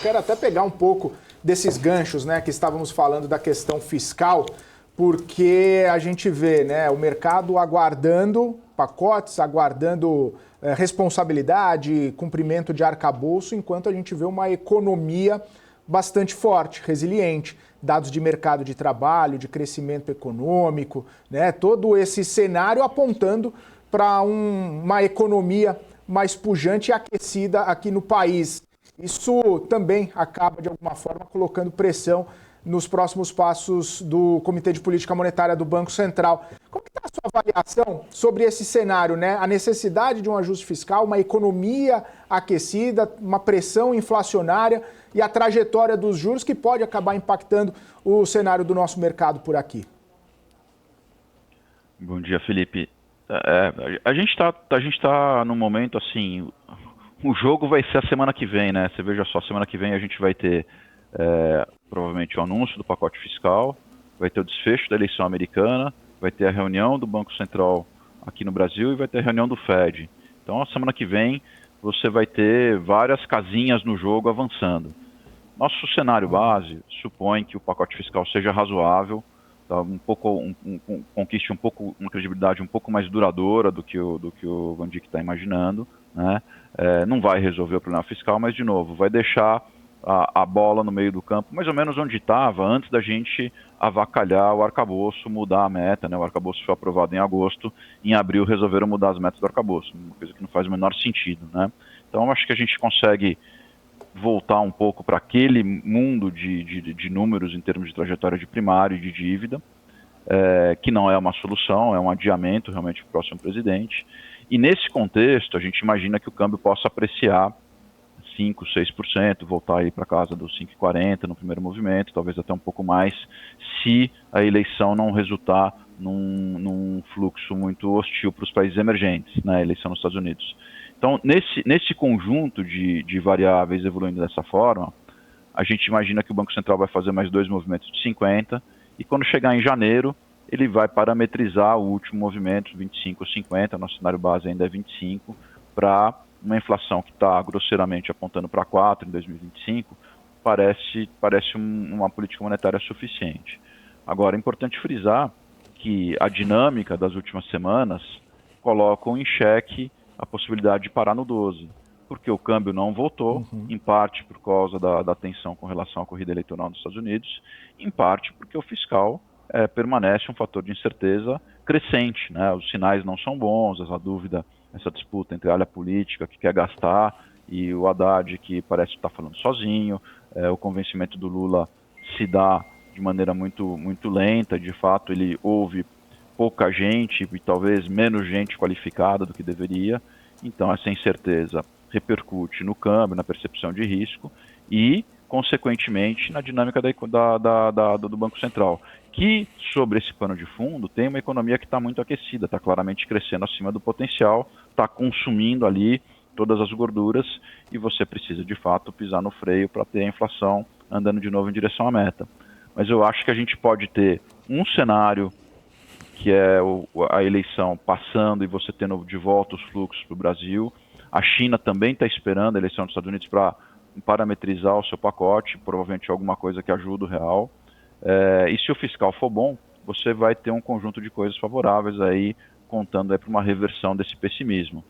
Quero até pegar um pouco desses ganchos, né, que estávamos falando da questão fiscal, porque a gente vê, né, o mercado aguardando pacotes, aguardando responsabilidade, cumprimento de arcabouço, enquanto a gente vê uma economia bastante forte, resiliente, dados de mercado de trabalho, de crescimento econômico, né, todo esse cenário apontando para uma economia mais pujante e aquecida aqui no país. Isso também acaba, de alguma forma, colocando pressão nos próximos passos do Comitê de Política Monetária do Banco Central. Como está a sua avaliação sobre esse cenário, né? A necessidade de um ajuste fiscal, uma economia aquecida, uma pressão inflacionária e a trajetória dos juros que pode acabar impactando o cenário do nosso mercado por aqui? Bom dia, Felipe. A gente tá num momento assim, o jogo vai ser a semana que vem, né? Você veja só, semana que vem a gente vai ter provavelmente o anúncio do pacote fiscal, vai ter o desfecho da eleição americana, vai ter a reunião do Banco Central aqui no Brasil e vai ter a reunião do Fed. Então, a semana que vem você vai ter várias casinhas no jogo avançando. Nosso cenário base supõe que o pacote fiscal seja razoável, tá, conquiste um pouco uma credibilidade um pouco mais duradoura do que o Van Dijk está imaginando, né? Não vai resolver o problema fiscal, mas de novo vai deixar a bola no meio do campo, mais ou menos onde estava antes da gente avacalhar o arcabouço, mudar a meta, né? O arcabouço foi aprovado em agosto, em abril resolveram mudar as metas do arcabouço, uma coisa que não faz o menor sentido, né? Então acho que a gente consegue voltar um pouco para aquele mundo de números em termos de trajetória de primário e de dívida, que não é uma solução, é um adiamento realmente para o próximo presidente. E nesse contexto, a gente imagina que o câmbio possa apreciar 5%, 6%, voltar aí para casa dos 5,40 no primeiro movimento, talvez até um pouco mais, se a eleição não resultar num fluxo muito hostil para os países emergentes, né, a eleição nos Estados Unidos. Então, nesse conjunto de variáveis evoluindo dessa forma, a gente imagina que o Banco Central vai fazer mais 2 movimentos de 50, e quando chegar em janeiro, ele vai parametrizar o último movimento, 25 ou 50, nosso cenário base ainda é 25, para uma inflação que está grosseiramente apontando para 4 em 2025, parece uma política monetária suficiente. Agora, é importante frisar que a dinâmica das últimas semanas colocam em xeque a possibilidade de parar no 12, porque o câmbio não voltou, em parte por causa da tensão com relação à corrida eleitoral nos Estados Unidos, em parte porque o fiscal permanece um fator de incerteza crescente, né? Os sinais não são bons, essa dúvida, essa disputa entre a área política que quer gastar e o Haddad que parece estar falando sozinho, o convencimento do Lula se dá de maneira muito, muito lenta, de fato ele ouve pouca gente e talvez menos gente qualificada do que deveria, então essa incerteza repercute no câmbio, na percepção de risco e, consequentemente, na dinâmica do Banco Central, que, sobre esse pano de fundo, tem uma economia que está muito aquecida, está claramente crescendo acima do potencial, está consumindo ali todas as gorduras e você precisa, de fato, pisar no freio para ter a inflação andando de novo em direção à meta. Mas eu acho que a gente pode ter um cenário que é a eleição passando e você tendo de volta os fluxos para o Brasil. A China também está esperando a eleição dos Estados Unidos para parametrizar o seu pacote, provavelmente alguma coisa que ajude o real. E se o fiscal for bom, você vai ter um conjunto de coisas favoráveis aí, contando aí para uma reversão desse pessimismo.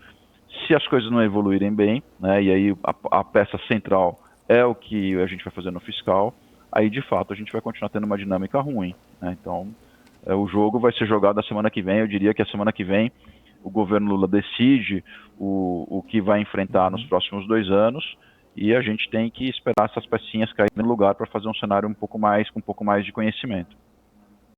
Se as coisas não evoluírem bem, né, e aí a peça central é o que a gente vai fazer no fiscal, aí de fato a gente vai continuar tendo uma dinâmica ruim, né? Então, o jogo vai ser jogado a semana que vem. Eu diria que a semana que vem o governo Lula decide o que vai enfrentar nos próximos 2 anos e a gente tem que esperar essas pecinhas caírem no lugar para fazer um cenário com um pouco mais de conhecimento.